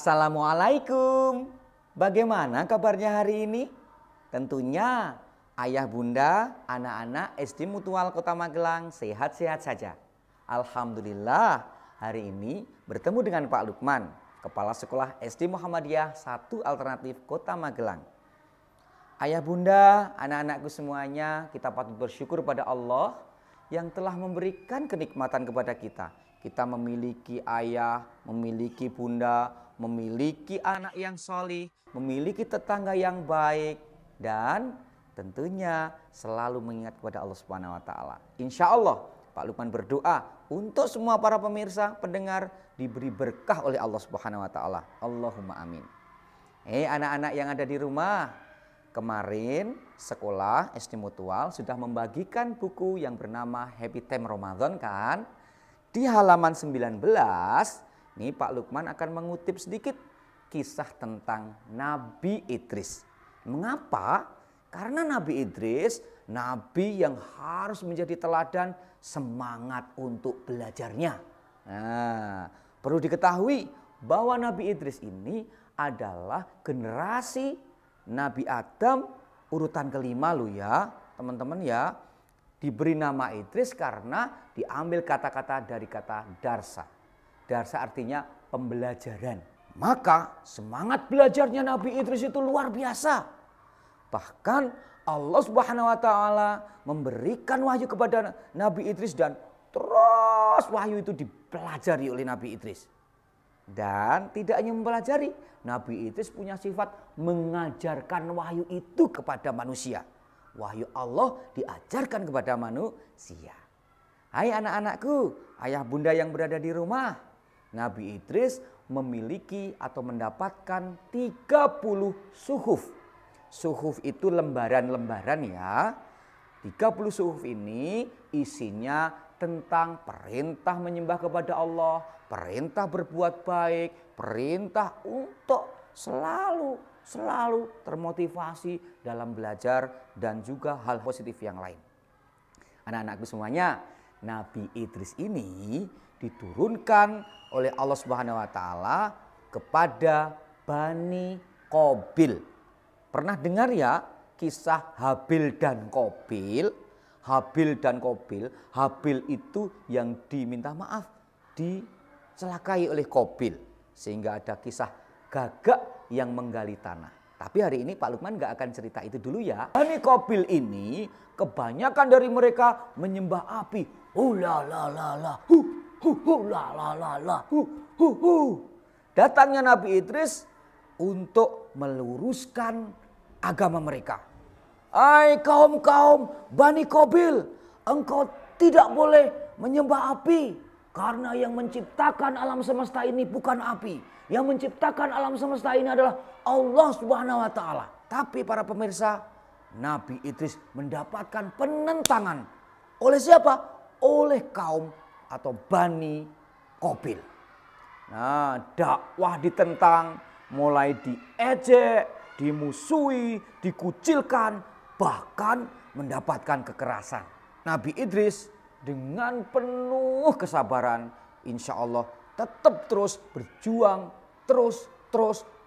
Assalamualaikum. Bagaimana kabarnya hari ini? Tentunya ayah bunda, anak-anak SD Mutual Kota Magelang sehat-sehat saja. Alhamdulillah hari ini bertemu dengan Pak Lukman, Kepala Sekolah SD Muhammadiyah 1 Alternatif Kota Magelang. Ayah bunda, anak-anakku semuanya, kita patut bersyukur pada Allah yang telah memberikan kenikmatan kepada kita. Kita memiliki ayah, memiliki bunda, memiliki anak yang solih, memiliki tetangga yang baik, dan tentunya selalu mengingat kepada Allah Subhanahu wa Ta'ala. Insya Allah Pak Lukman berdoa untuk semua para pemirsa, pendengar diberi berkah oleh Allah Subhanahu wa Ta'ala. Allahumma amin. Anak-anak yang ada di rumah, kemarin sekolah SD Mutual sudah membagikan buku yang bernama Happy Time Ramadan kan? Di halaman 19, nih Pak Lukman akan mengutip sedikit kisah tentang Nabi Idris. Mengapa? Karena Nabi Idris, Nabi yang harus menjadi teladan semangat untuk belajarnya. Nah, perlu diketahui bahwa Nabi Idris ini adalah generasi Nabi Adam urutan kelima loh ya, teman-teman ya. Diberi nama Idris karena diambil kata-kata dari kata darsa. Darsa artinya pembelajaran. Maka semangat belajarnya Nabi Idris itu luar biasa. Bahkan Allah Subhanahu wa Ta'ala memberikan wahyu kepada Nabi Idris dan terus wahyu itu dipelajari oleh Nabi Idris. Dan tidak hanya mempelajari, Nabi Idris punya sifat mengajarkan wahyu itu kepada manusia. Wahyu Allah diajarkan kepada manusia. Hai anak-anakku, ayah bunda yang berada di rumah, Nabi Idris memiliki atau mendapatkan 30 suhuf. Suhuf itu lembaran-lembaran ya. 30 suhuf ini isinya tentang perintah menyembah kepada Allah, perintah berbuat baik, perintah untuk selalu termotivasi dalam belajar dan juga hal positif yang lain. Anak-anakku semuanya, Nabi Idris ini diturunkan oleh Allah Subhanahu wa Ta'ala kepada Bani Qabil. Pernah dengar ya kisah Habil dan Qabil? Habil dan Qabil, Habil itu yang diminta maaf, dicelakai oleh Qabil. Sehingga ada kisah gagak yang menggali tanah. Tapi hari ini Pak Lukman gak akan cerita itu dulu ya. Bani Qabil ini kebanyakan dari mereka menyembah api. Datangnya Nabi Idris untuk meluruskan agama mereka. Hai kaum-kaum Bani Qabil, engkau tidak boleh menyembah api. Karena yang menciptakan alam semesta ini bukan api. Yang menciptakan alam semesta ini adalah Allah Subhanahu wa Ta'ala. Tapi para pemirsa, Nabi Idris mendapatkan penentangan. Oleh siapa? Oleh kaum atau Bani Qabil. Nah, dakwah ditentang, mulai diejek, dimusuhi, dikucilkan, bahkan mendapatkan kekerasan. Nabi Idris dengan penuh kesabaran, insya Allah tetap terus berjuang, terus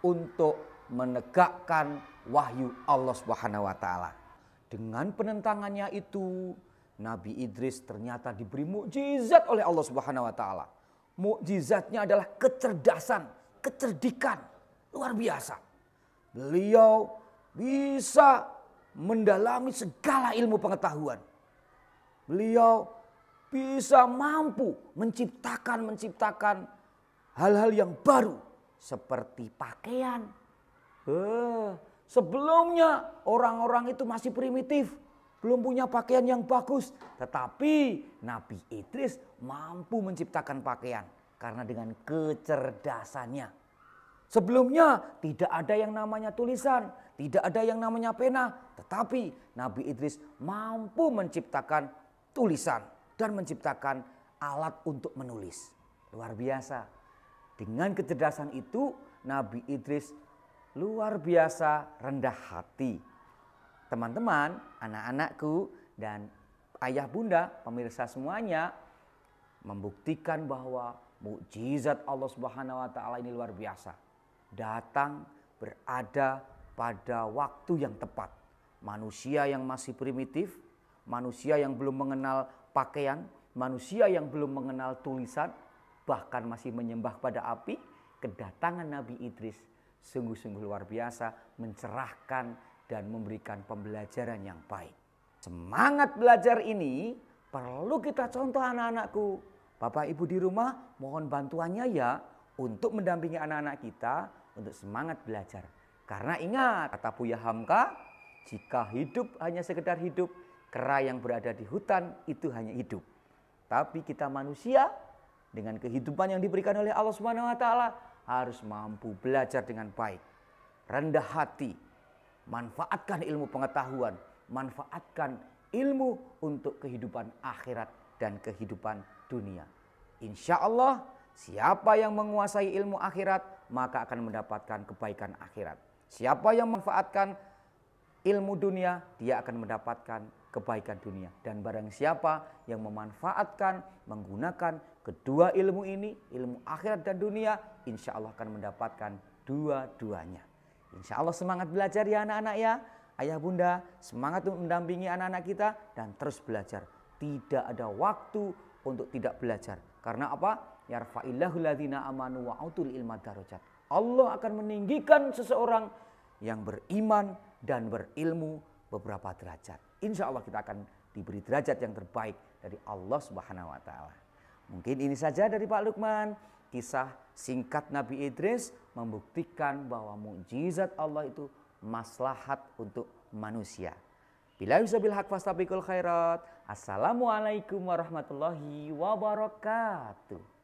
untuk menegakkan wahyu Allah Subhanahu wa Ta'ala. Dengan penentangannya itu, Nabi Idris ternyata diberi mukjizat oleh Allah Subhanahu wa Ta'ala. Mukjizatnya adalah kecerdasan, kecerdikan, luar biasa. Beliau bisa mendalami segala ilmu pengetahuan. Beliau bisa mampu menciptakan hal-hal yang baru seperti pakaian. Sebelumnya orang-orang itu masih primitif, belum punya pakaian yang bagus. Tetapi Nabi Idris mampu menciptakan pakaian karena dengan kecerdasannya. Sebelumnya tidak ada yang namanya tulisan, tidak ada yang namanya pena. Tetapi Nabi Idris mampu menciptakan tulisan dan menciptakan alat untuk menulis. Luar biasa. Dengan kecerdasan itu Nabi Idris luar biasa rendah hati. Teman-teman, anak-anakku dan ayah bunda, pemirsa semuanya membuktikan bahwa mukjizat Allah Subhanahu wa Ta'ala ini luar biasa. datang berada pada waktu yang tepat. Manusia yang masih primitif, manusia yang belum mengenal pakaian, manusia yang belum mengenal tulisan, bahkan masih menyembah pada api, kedatangan Nabi Idris sungguh-sungguh luar biasa, mencerahkan dan memberikan pembelajaran yang baik. Semangat belajar ini perlu kita contoh anak-anakku. Bapak Ibu di rumah mohon bantuannya ya untuk mendampingi anak-anak kita untuk semangat belajar. Karena ingat kata Buya Hamka, jika hidup hanya sekedar hidup, kera yang berada di hutan itu hanya hidup. Tapi kita manusia dengan kehidupan yang diberikan oleh Allah Subhanahu wa taala harus mampu belajar dengan baik. Rendah hati, manfaatkan ilmu pengetahuan, manfaatkan ilmu untuk kehidupan akhirat dan kehidupan dunia. Insya Allah siapa yang menguasai ilmu akhirat maka akan mendapatkan kebaikan akhirat. Siapa yang memanfaatkan ilmu dunia dia akan mendapatkan kebaikan dunia. Dan barang siapa yang memanfaatkan, menggunakan kedua ilmu ini, ilmu akhirat dan dunia, insya Allah akan mendapatkan dua-duanya. Insya Allah semangat belajar ya anak-anak ya. Ayah bunda semangat untuk mendampingi anak-anak kita dan terus belajar. Tidak ada waktu untuk tidak belajar. Karena apa? Yarfa'illahu ladzina amanu wa utul ilma darajat. Allah akan meninggikan seseorang yang beriman dan berilmu beberapa derajat. Insya Allah kita akan diberi derajat yang terbaik dari Allah Subhanahu wa taala. Mungkin ini saja dari Pak Lukman. Kisah singkat Nabi Idris membuktikan bahwa mukjizat Allah itu maslahat untuk manusia. Bila yusabil haq fastabiqul khairat. Assalamualaikum warahmatullahi wabarakatuh.